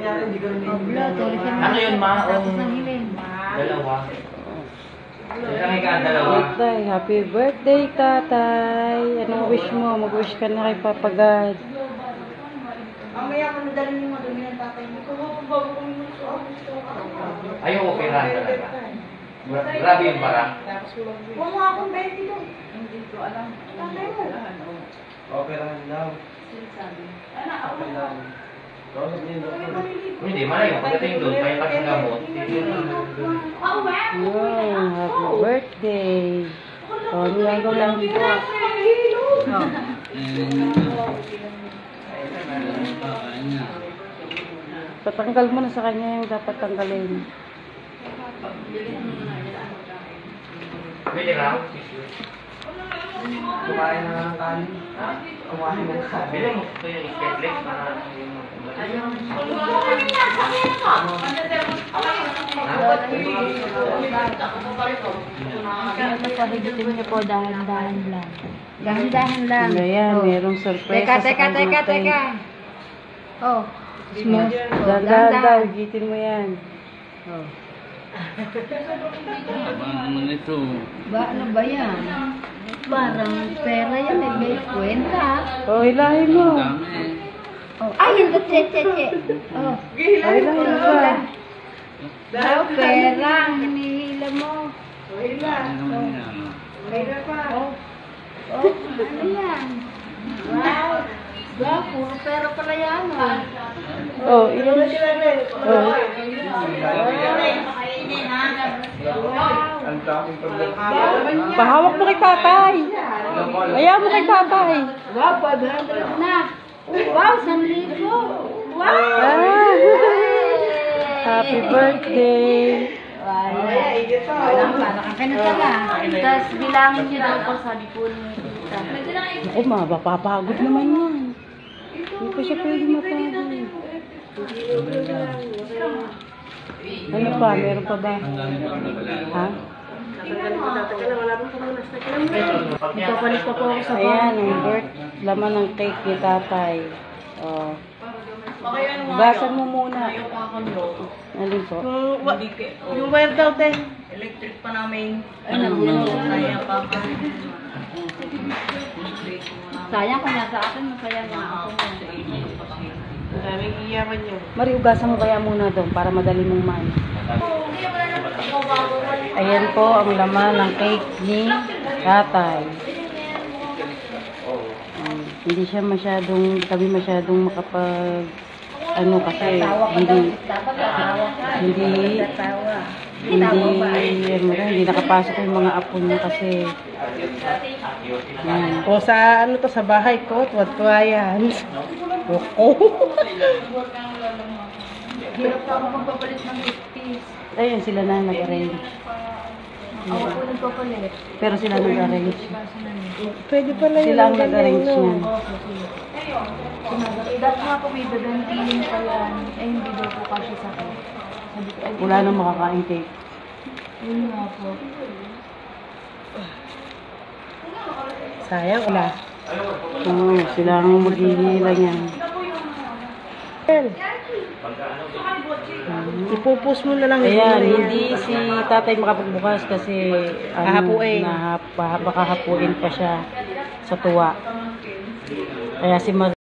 Ano yun, ma? Dalawa. Tatay, happy birthday, tatay. Anong wish mo? Mag-wish ka na kay Papa God. Mamaya ko nadalhin yung madumi ng tatay mo. Ayaw, operahan talaga. Grabe yung para. Huwag mo akong 20 doon. Hindi ko alam. Tatay mo. Operahan daw. Ako lang. Hindi, malayo. Pagdating doon, kaya kasi gamot. Wow, happy birthday. Oh, nilago lang po. Patanggal mo na sa kanya yung dapat tanggalin. Pwede lang. Kumain na ng kanin. Kumain na ng kanin. Bilang mo ito yung schedule para yung... Pahigitin niyo po, dahan-dahan lang. Dahan-dahan lang. Ayan, merong surprise. Teka. Oh. Smooth. Dahan-dahan daw, higitin mo yan. Oh. Ano ito? Ano ba yan? Parang pera yan, may kwenta. Oh, hilahin mo. Dami. Oh. Ay, hindi, che. Oh. Hilahin mo pa. Oh, pera, hinihila mo. Ano naman yan? Oh, ano yan? Wow. Wow, puro pera pala yan. Oh, ilan? Oh. Pahawak mo kay tatay. Ayaw mo kay tatay. Wow, 500 na. Wow, 1,000. Wow. Ah. Happy birthday. Para ka na pala. Tapos bilangin niyo daw po, sabi po ni Tita. Ako, mapapagod naman yan. Hindi pa siya pwede mapagod. Ano pa? Meron pa ba? Ha? Ipapalit pa po ako sa Ayan, ang laman ng cake ni tatay. Oh. Gasan mo muna. Alin po? Yung wire daw, te. Electric pa namin. Ay, Kaya pa. sayang kung nasa akin, masaya nga ako. Daming iyaman yun. Mari, ugasan mo kaya muna doon para madali mong man. Ayan po ang laman ng cake ni tatay. Hindi siya masyadong, kami masyadong makapag, ano kasi, hindi nakapasok yung mga apo niya kasi, yan. O sa ano to, sa bahay ko, tuwad-tuwa yan. Hirap pa ako magpapalit ng 50s. Ayun, sila na nag-arrange. Ako po nagpapalit. Pero sila nag-arrange. Pwede pala yun. Sila ang nag-arrange niyan. Dati nga po may babantilin pa yan. Eh, hindi daw po kasi sa akin. Sabi ko, ay, Wala nang makakain cake. yun nga po. Sayang, wala. Oo, sila ang maghihila niyan. Ipupus mo na lang. Ayan, hindi si tatay makapagbukas kasi Hahapuin. baka hapuin pa siya sa tuwa. Kaya si